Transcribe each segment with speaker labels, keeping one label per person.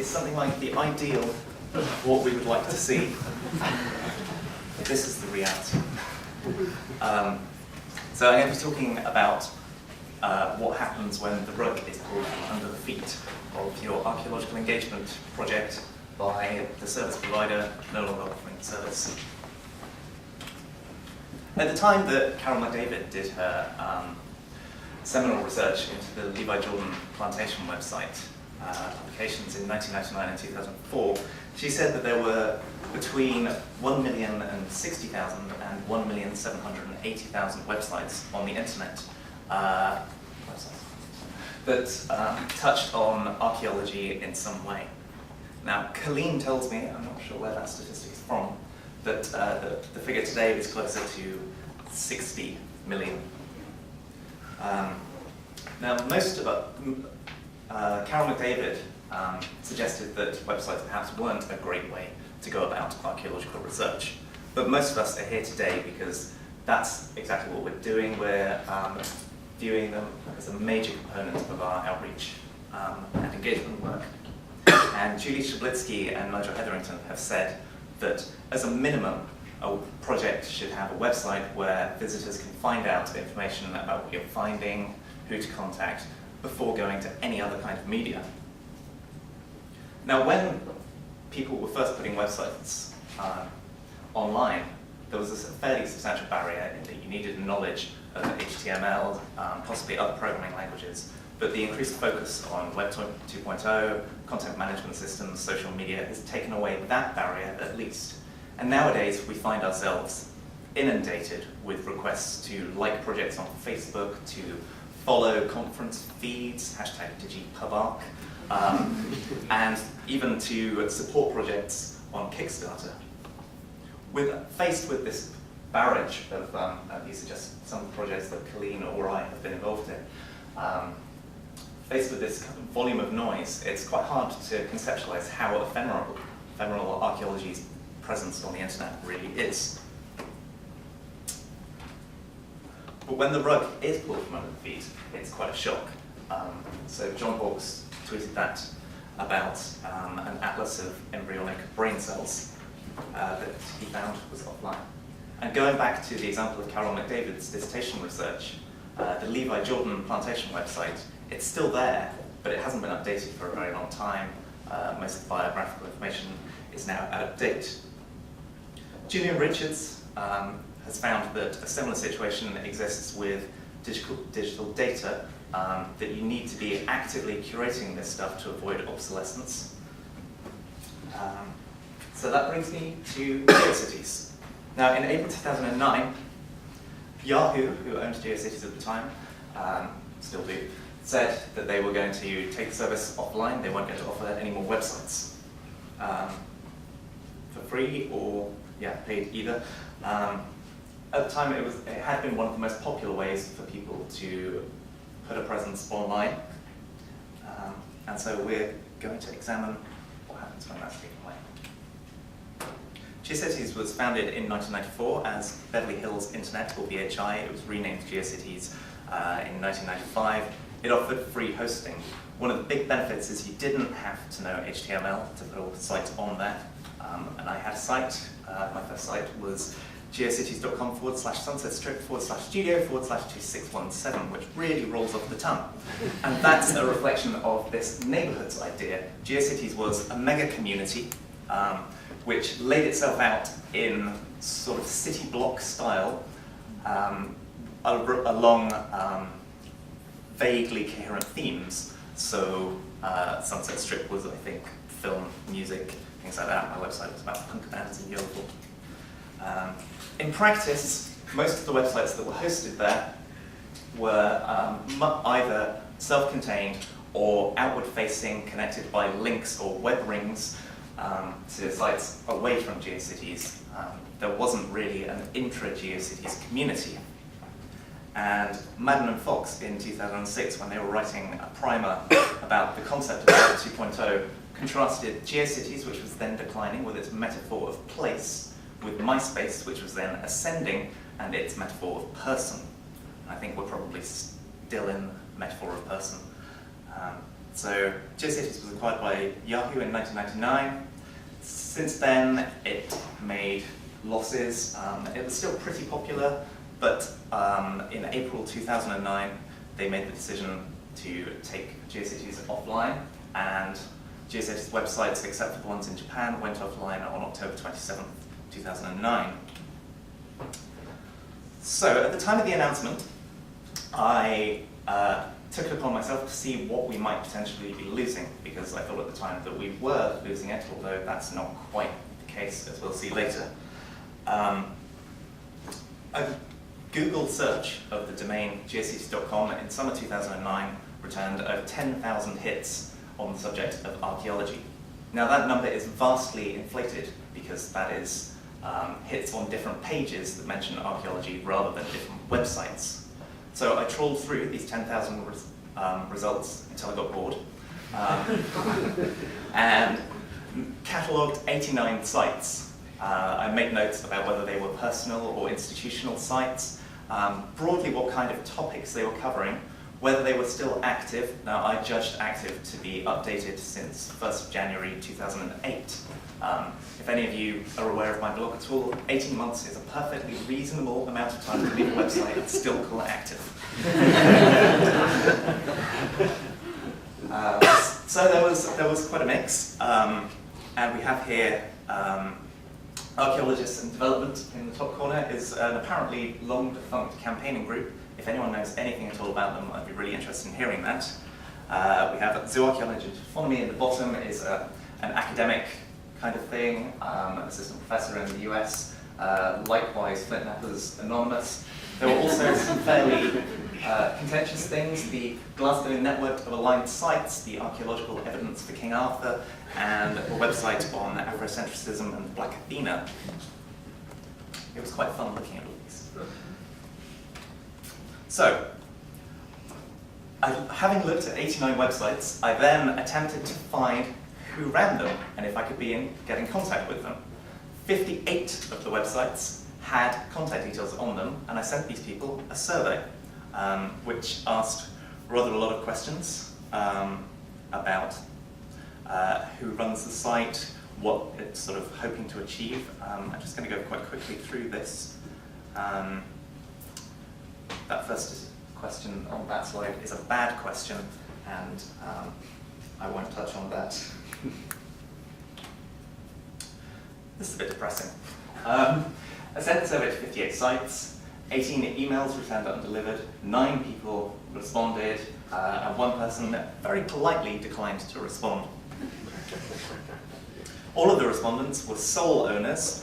Speaker 1: something like the ideal of what we would like to see. But this is the reality. So I'm going to be talking about what happens when the rug is pulled from under the feet of your archaeological engagement project by the service provider no longer offering the service. At the time that Carol McDavid did her seminal research into the Levi Jordan plantation website publications in 1999 and 2004, she said that there were between 1,060,000 and 1,780,000 websites on the internet that touched on archaeology in some way. Now, Colleen tells me, I'm not sure where that statistic is from, that the figure today is closer to 60 million. Now, most of Carol McDavid suggested that websites perhaps weren't a great way to go about archaeological research. But most of us are here today because that's exactly what we're doing. We're viewing them as a major component of our outreach and engagement work. And Julie Shablitsky and Nigel Hetherington have said that as a minimum, a project should have a website where visitors can find out information about what you're finding, who to contact, before going to any other kind of media. Now, when people were first putting websites online, there was a fairly substantial barrier in that you needed knowledge of HTML, possibly other programming languages, but the increased focus on Web 2.0, content management systems, social media has taken away that barrier at least. And nowadays we find ourselves inundated with requests to like projects on Facebook, to follow conference feeds, #DigiPubArch, and even to support projects on Kickstarter. Faced with this barrage of, these are just some of the projects that Colleen or I have been involved in, faced with this volume of noise, it's quite hard to conceptualize how ephemeral archaeology's presence on the internet really is. But when the rug is pulled from under the feet, it's quite a shock. So John Hawkes tweeted that about an atlas of embryonic brain cells that he found was offline. And going back to the example of Carol McDavid's dissertation research, the Levi Jordan plantation website, it's still there, but it hasn't been updated for a very long time. Most of the biographical information is now out of date. Julian Richards has found that a similar situation exists with digital data, that you need to be actively curating this stuff to avoid obsolescence. So that brings me to Geocities. Now, in April 2009, Yahoo, who owned Geocities at the time, still do, said that they were going to take the service offline. They weren't going to offer any more websites for free or paid either. At the time, it had been one of the most popular ways for people to put a presence online. And so we're going to examine what happens when that's taken away. Geocities was founded in 1994 as Beverly Hills Internet, or BHI. It was renamed Geocities in 1995. It offered free hosting. One of the big benefits is you didn't have to know HTML to put all the sites on there. And I had a site. My first site was geocities.com/sunsetstrip/studio/2617, which really rolls off the tongue. And that's a reflection of this neighborhoods idea. Geocities was a mega community which laid itself out in sort of city block style along vaguely coherent themes. So Sunset Strip was, I think, film, music, things like that. My website was about punk bands in Yeovil. In practice, most of the websites that were hosted there were either self-contained or outward-facing, connected by links or web rings to sites away from Geocities. There wasn't really an intra-Geocities community. And Madden and Fox in 2006, when they were writing a primer about the concept of Web 2.0, contrasted Geocities, which was then declining with its metaphor of place, with MySpace, which was then ascending, and its metaphor of person. I think we're probably still in metaphor of person. So Geocities was acquired by Yahoo in 1999. Since then, it made losses. It was still pretty popular, but in April 2009, they made the decision to take Geocities offline, and Geocities websites, except for the ones in Japan, went offline on October 27th, 2009. So at the time of the announcement, I took it upon myself to see what we might potentially be losing, because I thought at the time that we were losing it, although that's not quite the case, as we'll see later. A Google search of the domain geocities.com in summer 2009 returned over 10,000 hits on the subject of archaeology. Now that number is vastly inflated, because that is hits on different pages that mention archaeology rather than different websites. So I trawled through these 10,000 results until I got bored, and catalogued 89 sites. I made notes about whether they were personal or institutional sites, broadly what kind of topics they were covering, whether they were still active. Now, I judged active to be updated since 1st of January 2008. If any of you are aware of my blog at all, 18 months is a perfectly reasonable amount of time to leave a website and still call it active. So there was quite a mix, and we have here Archaeologists and Development in the top corner is an apparently long-defunct campaigning group. If anyone knows anything at all about them, I'd be really interested in hearing that. We have Zooarchaeology and Taphonomy in the bottom is an academic kind of thing, an assistant professor in the US. Likewise, Flint Knappers Anonymous. There were also some fairly contentious things, the Glasgow Network of Aligned Sites, the Archaeological Evidence for King Arthur, and a website on Afrocentrism and Black Athena. It was quite fun looking at all these. So, having looked at 89 websites, I then attempted to find who ran them and if I could get in contact with them. 58 of the websites had contact details on them, and I sent these people a survey, which asked rather a lot of questions about who runs the site, what it's sort of hoping to achieve. I'm just going to go quite quickly through this. That first question on that slide is a bad question, and I won't touch on that. This is a bit depressing. I sent the survey to 58 sites, 18 emails returned undelivered, 9 people responded, and 1 person very politely declined to respond. All of the respondents were sole owners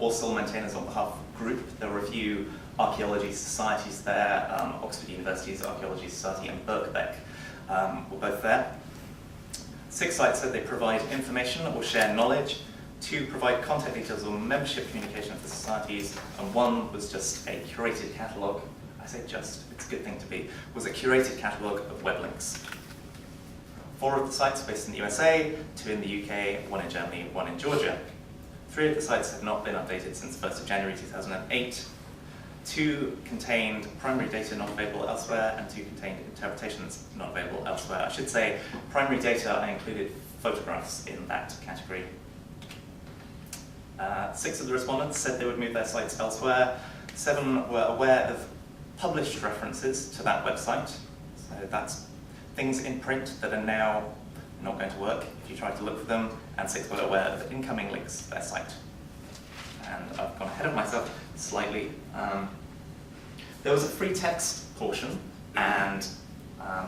Speaker 1: or sole maintainers on behalf of the group. There were a few archaeology societies there. Oxford University's Archaeology Society and Birkbeck were both there. 6 sites said they provide information or share knowledge. 2 provide contact details or membership communication for societies, and 1 was just a curated catalogue. I say just, it's a good thing to be, was a curated catalogue of web links. 4 of the sites based in the USA, 2 in the UK, 1 in Germany, 1 in Georgia. 3 of the sites have not been updated since 1st of January 2008. 2 contained primary data not available elsewhere, and 2 contained interpretations not available elsewhere. I should say, primary data, I included photographs in that category. 6 of the respondents said they would move their sites elsewhere. 7 were aware of published references to that website. So that's things in print that are now not going to work if you try to look for them. And 6 were aware of incoming links to their site. And I've gone ahead of myself slightly. There was a free text portion, and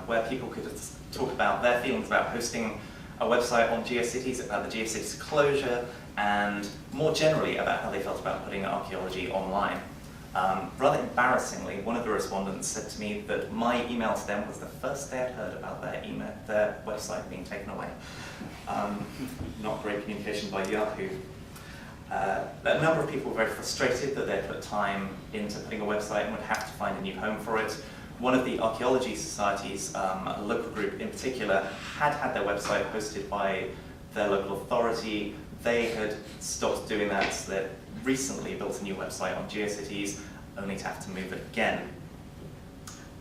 Speaker 1: where people could talk about their feelings about hosting a website on Geocities, about the Geocities closure, and more generally about how they felt about putting archaeology online. Rather embarrassingly, one of the respondents said to me that my email to them was the first they had heard about their website being taken away. Not great communication by Yahoo. A number of people were very frustrated that they'd put time into putting a website and would have to find a new home for it. One of the archaeology societies, a local group in particular, had their website hosted by their local authority. They had stopped doing that, so they recently built a new website on Geocities, only to have to move it again.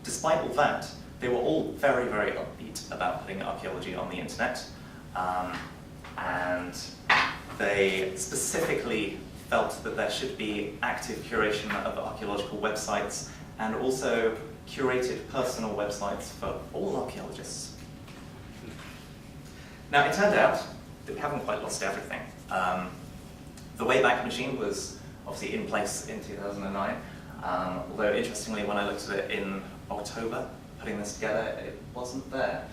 Speaker 1: Despite all that, they were all very, very upbeat about putting archaeology on the internet, and they specifically felt that there should be active curation of archaeological websites and also curated personal websites for all archaeologists. Now, it turned out that we haven't quite lost everything. The Wayback Machine was obviously in place in 2009, although interestingly, when I looked at it in October, putting this together, it wasn't there.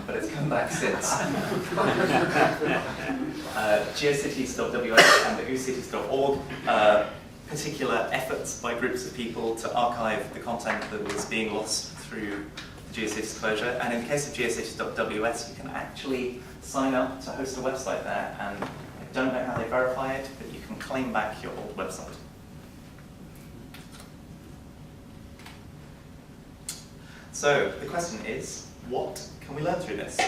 Speaker 1: But it's come back since. Geocities.ws and Ucities.org, particular efforts by groups of people to archive the content that was being lost through the Geocities closure. And in the case of Geocities.ws, you can actually sign up to host a website there, and I don't know how they verify it, but you can claim back your old website. So the question is, what can we learn through this?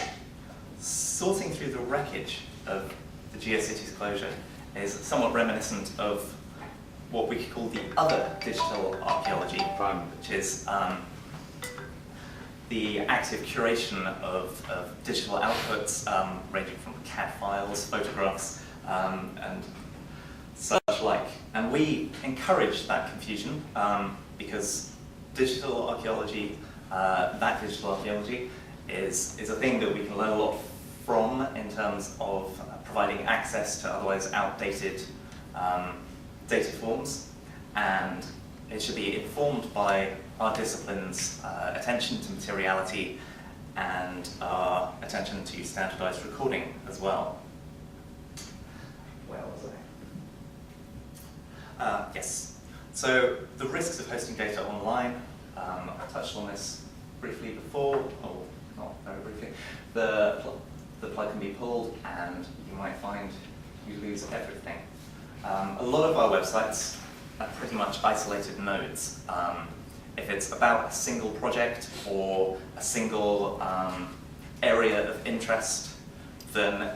Speaker 1: Sorting through the wreckage of the Geocities closure is somewhat reminiscent of what we could call the other digital archaeology, which is the active curation of digital outputs ranging from CAD files, photographs, and such like. And we encourage that confusion because digital archaeology, that digital archaeology, is a thing that we can learn a lot from in terms of providing access to otherwise outdated data forms, and it should be informed by our discipline's attention to materiality and our attention to standardized recording as well. Where was I? Yes. So the risks of hosting data online, I touched on this briefly before, or not very briefly. The plug can be pulled and you might find you lose everything. A lot of our websites are pretty much isolated nodes. If it's about a single project or a single area of interest, then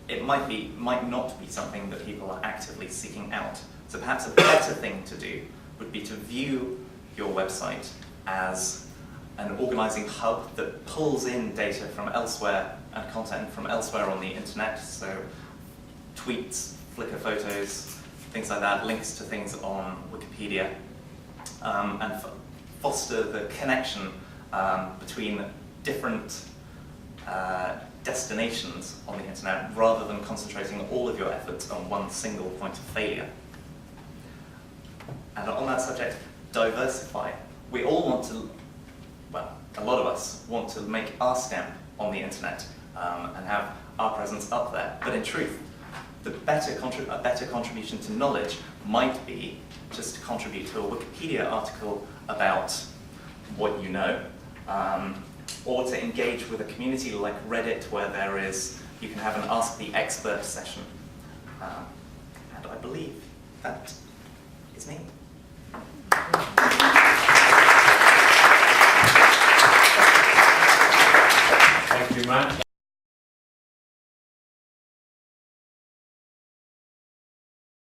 Speaker 1: it might not be something that people are actively seeking out. So perhaps a better thing to do would be to view your website as an organizing hub that pulls in data from elsewhere and content from elsewhere on the internet, so tweets, Flickr photos, things like that, links to things on Wikipedia, and foster the connection between different destinations on the internet rather than concentrating all of your efforts on one single point of failure. And on that subject, diversify. We all want to, well, a lot of us want to make our stamp on the internet and have our presence up there. But in truth, a better contribution to knowledge might be just to contribute to a Wikipedia article about what you know, or to engage with a community like Reddit, where you can have an Ask the Expert session. And I believe that is me.